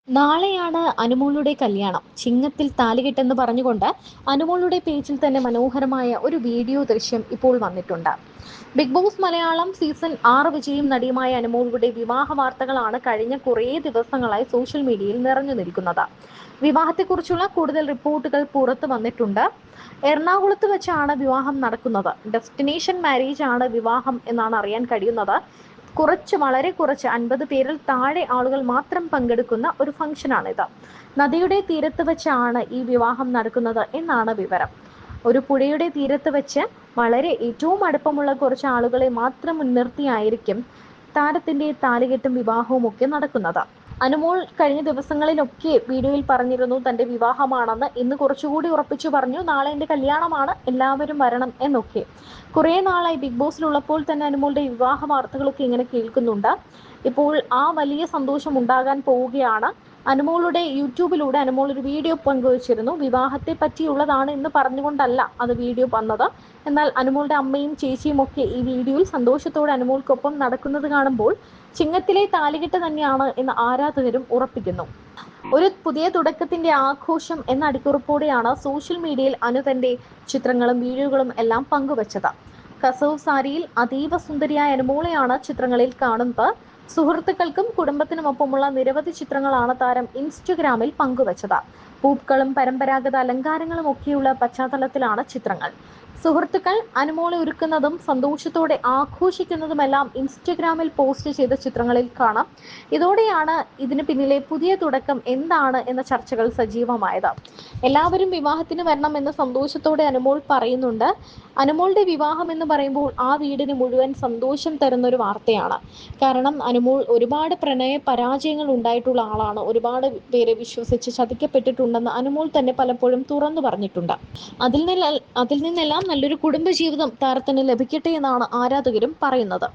നാളെയാണ് അനുമോളുടെ കല്യാണം. ചിങ്ങത്തിൽ താലികെട്ടെന്ന് പറഞ്ഞുകൊണ്ട് അനുമോളുടെ പേജിൽ തന്നെ മനോഹരമായ ഒരു വീഡിയോ ദൃശ്യം ഇപ്പോൾ വന്നിട്ടുണ്ട്. ബിഗ് ബോസ് മലയാളം സീസൺ 6 വിജയും നടിയുമായ അനുമോളുടെ വിവാഹ വാർത്തകളാണ് കഴിഞ്ഞ കുറേ ദിവസങ്ങളായി സോഷ്യൽ മീഡിയയിൽ നിറഞ്ഞു നിൽക്കുന്നത്. വിവാഹത്തെക്കുറിച്ചുള്ള കൂടുതൽ റിപ്പോർട്ടുകൾ പുറത്തു വന്നിട്ടുണ്ട്. എറണാകുളത്ത് വെച്ചാണ് വിവാഹം നടക്കുന്നത്. ഡെസ്റ്റിനേഷൻ മാരേജ് ആണ് വിവാഹം എന്നാണ് അറിയാൻ കഴിയുന്നത്. വളരെ കുറച്ച് 50 പേരിൽ താഴെ ആളുകൾ മാത്രം പങ്കെടുക്കുന്ന ഒരു ഫംഗ്ഷനാണിത്. നദിയുടെ തീരത്ത് വെച്ചാണ് ഈ വിവാഹം നടക്കുന്നത് എന്നാണ് വിവരം. ഒരു പുഴയുടെ തീരത്ത് വെച്ച് ഏറ്റവും അടുപ്പമുള്ള കുറച്ച് ആളുകളെ മാത്രം മുൻനിർത്തിയായിരിക്കും താരത്തിന്റെ താലികെട്ടും വിവാഹവും ഒക്കെ നടക്കുന്നത്. അനുമോൾ കഴിഞ്ഞ ദിവസങ്ങളിലൊക്കെ വീഡിയോയിൽ പറഞ്ഞിരുന്നു തന്റെ വിവാഹമാണെന്ന്. ഇന്ന് കുറച്ചുകൂടി ഉറപ്പിച്ചു പറഞ്ഞു, നാളെ എന്റെ കല്യാണമാണ്, എല്ലാവരും വരണം എന്നൊക്കെ. കുറേ നാളായി ബിഗ് ബോസിലുള്ളപ്പോൾ തന്നെ അനുമോളുടെ വിവാഹ വാർത്തകളൊക്കെ ഇങ്ങനെ കേൾക്കുന്നുണ്ട്. ഇപ്പോൾ ആ വലിയ സന്തോഷം ഉണ്ടാകാൻ പോവുകയാണ്. അനുമോളുടെ യൂട്യൂബിലൂടെ അനുമോൾ ഒരു വീഡിയോ പങ്കുവച്ചിരുന്നു. വിവാഹത്തെ പറ്റിയുള്ളതാണ് എന്ന് പറഞ്ഞുകൊണ്ടല്ല അത് വീഡിയോ വന്നത്. എന്നാൽ അനുമോളുടെ അമ്മയും ചേച്ചിയും ഒക്കെ ഈ വീഡിയോയിൽ സന്തോഷത്തോടെ അനുമോൾക്കൊപ്പം നടക്കുന്നത് കാണുമ്പോൾ ചിങ്ങത്തിലെ താലികെട്ട് തന്നെയാണ് എന്ന് ആരാധകരും ഉറപ്പിക്കുന്നു. ഒരു പുതിയ തുടക്കത്തിന്റെ ആഘോഷം എന്ന അടിക്കുറിപ്പോടെയാണ് സോഷ്യൽ മീഡിയയിൽ അനു തന്റെ ചിത്രങ്ങളും വീഡിയോകളും എല്ലാം പങ്കുവച്ചത്. കസവ് സാരിയിൽ അതീവ സുന്ദരിയായ അനുമോളെയാണ് ചിത്രങ്ങളിൽ കാണുന്നത്. സുഹൃത്തുക്കൾക്കും കുടുംബത്തിനുമൊപ്പമുള്ള നിരവധി ചിത്രങ്ങളാണ് താരം ഇൻസ്റ്റഗ്രാമിൽ പങ്കുവച്ചത്. പൂക്കളും പരമ്പരാഗത അലങ്കാരങ്ങളും ഒക്കെയുള്ള പശ്ചാത്തലത്തിലാണ് ചിത്രങ്ങൾ. സുഹൃത്തുക്കൾ അനുമോളെ ഒരുക്കുന്നതും സന്തോഷത്തോടെ ആഘോഷിക്കുന്നതുമെല്ലാം ഇൻസ്റ്റഗ്രാമിൽ പോസ്റ്റ് ചെയ്ത ചിത്രങ്ങളിൽ കാണാം. ഇതോടെയാണ് ഇതിന് പിന്നിലെ പുതിയ തുടക്കം എന്താണ് എന്ന ചർച്ചകൾ സജീവമായത്. എല്ലാവരും വിവാഹത്തിന് വരണം എന്ന് സന്തോഷത്തോടെ അനുമോൾ പറയുന്നുണ്ട്. അനുമോളുടെ വിവാഹം എന്ന് പറയുമ്പോൾ ആ വീടിന് മുഴുവൻ സന്തോഷം തരുന്ന ഒരു വാർത്തയാണ്. കാരണം അനുമോൾ ഒരുപാട് പ്രണയ പരാജയങ്ങൾ ഉണ്ടായിട്ടുള്ള ആളാണ്. ഒരുപാട് പേരെ വിശ്വസിച്ച് ചതിക്കപ്പെട്ടിട്ടുണ്ടെന്ന് അനുമോൾ തന്നെ പലപ്പോഴും തുറന്നു പറഞ്ഞിട്ടുണ്ട്. അതിൽ നിന്നെല്ലാം നല്ലൊരു കുടുംബജീവിതം താരത്തിന് ലഭിക്കട്ടെ എന്നാണ് ആരാധകരും പറയുന്നത്.